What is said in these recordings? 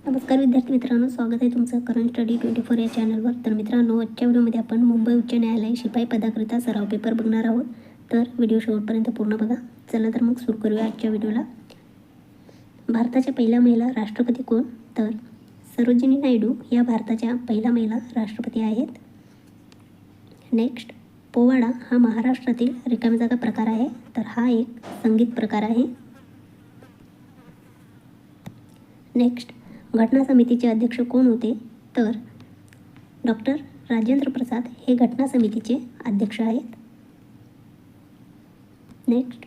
नमस्कार विद्यार्थी मित्रांनो, स्वागत आहे तुमचं करंट स्टडी 24 या चॅनलवर. तर मित्रांनो, आजच्या व्हिडिओमध्ये आपण मुंबई उच्च न्यायालय शिपाई पदाकरिता सराव पेपर बघणार आहोत. तर व्हिडिओ शेवटपर्यंत पूर्ण बघा. चला तर मग सुरू करूया आजच्या व्हिडिओला. भारताच्या पहिल्या महिला राष्ट्रपती कोण? तर सरोजिनी नायडू या भारताच्या पहिल्या महिला राष्ट्रपती आहेत. नेक्स्ट, पोवाडा हा महाराष्ट्रातील रिकामी जागा प्रकार आहे. तर हा एक संगीत प्रकार आहे. नेक्स्ट, घटना समितीचे अध्यक्ष कोण होते? तर डॉक्टर राजेंद्र प्रसाद हे घटना समितीचे अध्यक्ष आहेत. नेक्स्ट,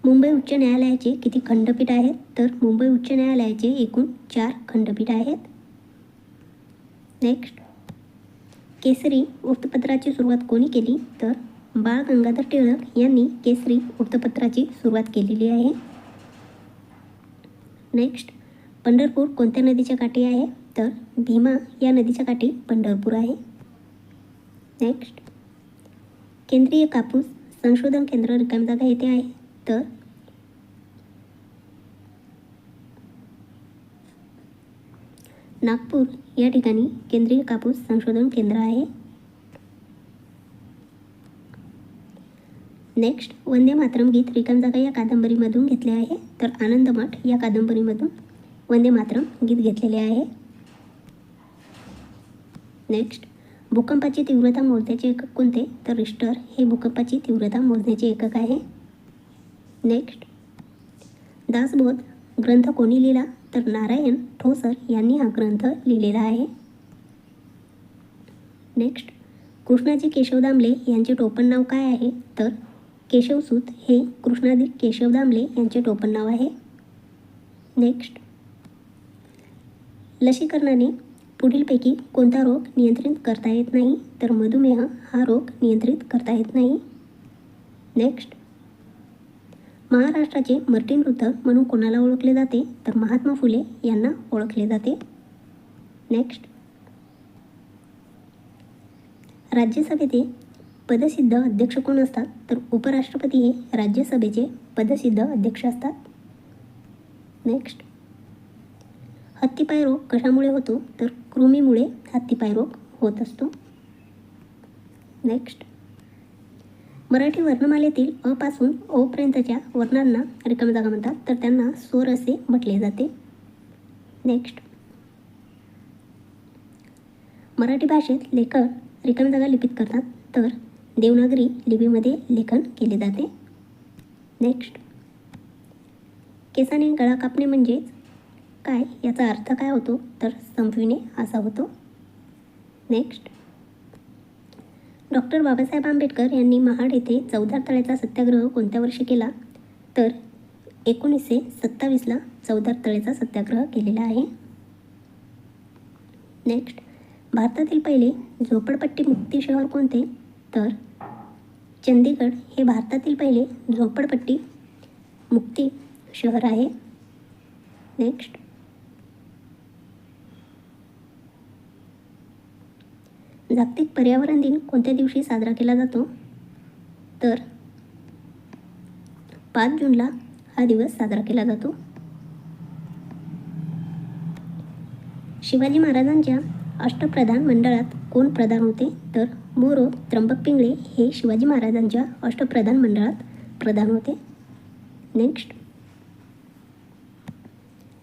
मुंबई उच्च न्यायालयाचे किती खंडपीठ आहेत? तर मुंबई उच्च न्यायालयाचे एकूण 4 खंडपीठ आहेत. नेक्स्ट, केसरी वृत्तपत्राची सुरुवात कोणी केली? तर बाळ गंगाधर टिळक यांनी केसरी वृत्तपत्राची सुरुवात केलेली आहे. नेक्स्ट, पंढरपूर कोणत्या नदीच्या काठी आहे? तर भीमा या नदीच्या काठी पंढरपूर आहे. नेक्स्ट, केंद्रीय कापूस संशोधन केंद्र रिकामी जागा येथे आहे. तर नागपूर या ठिकाणी केंद्रीय कापूस संशोधन केंद्र आहे. नेक्स्ट, वंदे मातरम गीत रिकामी जागा या कादंबरीमधून घेतले आहे. तर आनंदमठ या कादंबरीमधून वंदे मातरम गीत घेतलेले आहे. नेक्स्ट, भूकंपाची तीव्रता मोजण्याचे एकक कोणते? तर रिश्टर हे भूकंपाची तीव्रता मोजण्याचे एकक आहे. नेक्स्ट, दासबोध ग्रंथ कोणी लिहिला? तर नारायण ठोसर यांनी हा ग्रंथ लिहिलेला आहे. नेक्स्ट, कृष्णाजी केशव दामले यांचे टोपण नाव काय आहे? तर केशवसूत हे कृष्णाजी केशव दामले यांचे टोपण नाव आहे. नेक्स्ट, लसीकरणाने पुढीलपैकी कोणता रोग नियंत्रित करता येत नाही? तर मधुमेह हा रोग नियंत्रित करता येत नाही. नेक्स्ट, महाराष्ट्राचे मर्टिन लुथर म्हणून कोणाला ओळखले जाते? तर महात्मा फुले यांना ओळखले जाते. नेक्स्ट, राज्यसभेचे पदसिद्ध अध्यक्ष कोण असतात? तर उपराष्ट्रपती हे राज्यसभेचे पदसिद्ध अध्यक्ष असतात. नेक्स्ट, हत्तीपाय रोग कशामुळे होतो? तर कृमीमुळे हत्तीपाय रोग होत असतो. नेक्स्ट, मराठी वर्णमालेतील अ पासून ओ पर्यंतच्या वर्णांना रिकामी जागा म्हणतात. तर त्यांना स्वर असे म्हटले जाते. नेक्स्ट, मराठी भाषेत लेखन रिकामी जागा लिपित करतात. तर देवनागरी लिपीमध्ये लेखन केले जाते. नेक्स्ट, केसाने गळा कापणे म्हणजे काय? याचा अर्थ काय होतो? तर संपविणे असा होतो. नेक्स्ट, डॉक्टर बाबासाहेब आंबेडकर यांनी महाड येथे चौदार तळ्याचा सत्याग्रह कोणत्या वर्षी केला? तर 1927ला चौदार तळ्याचा सत्याग्रह केलेला आहे. नेक्स्ट, भारतातील पहिले झोपडपट्टी मुक्ती शहर कोणते? तर चंदीगड हे भारतातील पहिले झोपडपट्टी मुक्ती शहर आहे. नेक्स्ट, जागतिक पर्यावरण दिन कोणत्या दिवशी साजरा केला जातो? तर 5 जूनला हा दिवस साजरा केला जातो. शिवाजी महाराजांच्या अष्टप्रधान मंडळात कोण प्रधान होते? तर मोरो त्र्यंबक पिंगळे हे शिवाजी महाराजांच्या अष्टप्रधान मंडळात प्रधान होते. नेक्स्ट,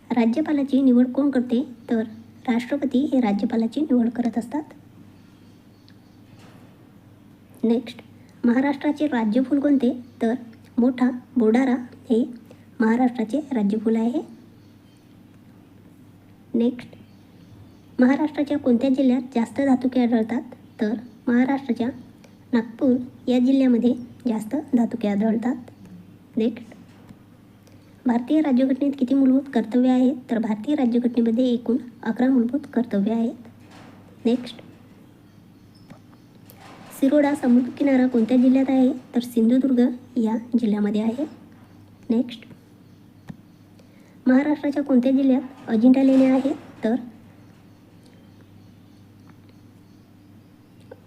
राज्यपालाची निवड कोण करते? तर राष्ट्रपती हे राज्यपालाची निवड करत असतात. नेक्स्ट, महाराष्ट्राचे राज्यफूल कोणते? तर मोठा बोडारा हे महाराष्ट्राचे राज्यफूल आहे. नेक्स्ट, महाराष्ट्राच्या कोणत्या जिल्ह्यात जास्त धातुके आढळतात? तर महाराष्ट्राच्या नागपूर या जिल्ह्यामध्ये जास्त धातुके आढळतात. नेक्स्ट, भारतीय राज्यघटनेत किती मूलभूत कर्तव्ये आहेत? तर भारतीय राज्यघटनेमध्ये एकूण 11 मूलभूत कर्तव्ये आहेत. नेक्स्ट, सिरोडा समुद्रकिनारा कोणत्या जिल्ह्यात आहे? तर सिंधुदुर्ग या जिल्ह्यामध्ये आहे. नेक्स्ट, महाराष्ट्राच्या कोणत्या जिल्ह्यात अजिंठा लेण्या आहेत? तर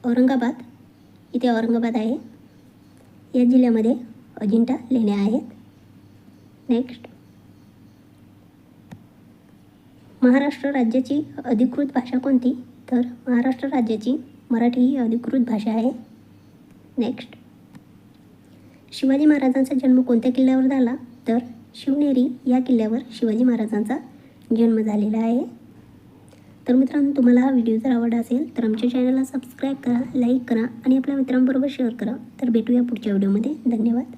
औरंगाबाद, इथे औरंगाबाद आहे या जिल्ह्यामध्ये अजिंठा लेण्या आहेत. नेक्स्ट, महाराष्ट्र राज्याची अधिकृत भाषा कोणती? तर महाराष्ट्र राज्याची मराठी ही अधिकृत भाषा आहे. नेक्स्ट, शिवाजी महाराजांचा जन्म कोणत्या किल्ल्यावर झाला? तर शिवनेरी या किल्ल्यावर शिवाजी महाराजांचा जन्म झालेला आहे. तर मित्रांनो, तुम्हाला हा व्हिडिओ जर आवडला असेल तर आमच्या चॅनलला सबस्क्राईब करा, लाईक करा आणि आपल्या मित्रांबरोबर शेअर करा. तर भेटूया पुढच्या व्हिडिओमध्ये. धन्यवाद.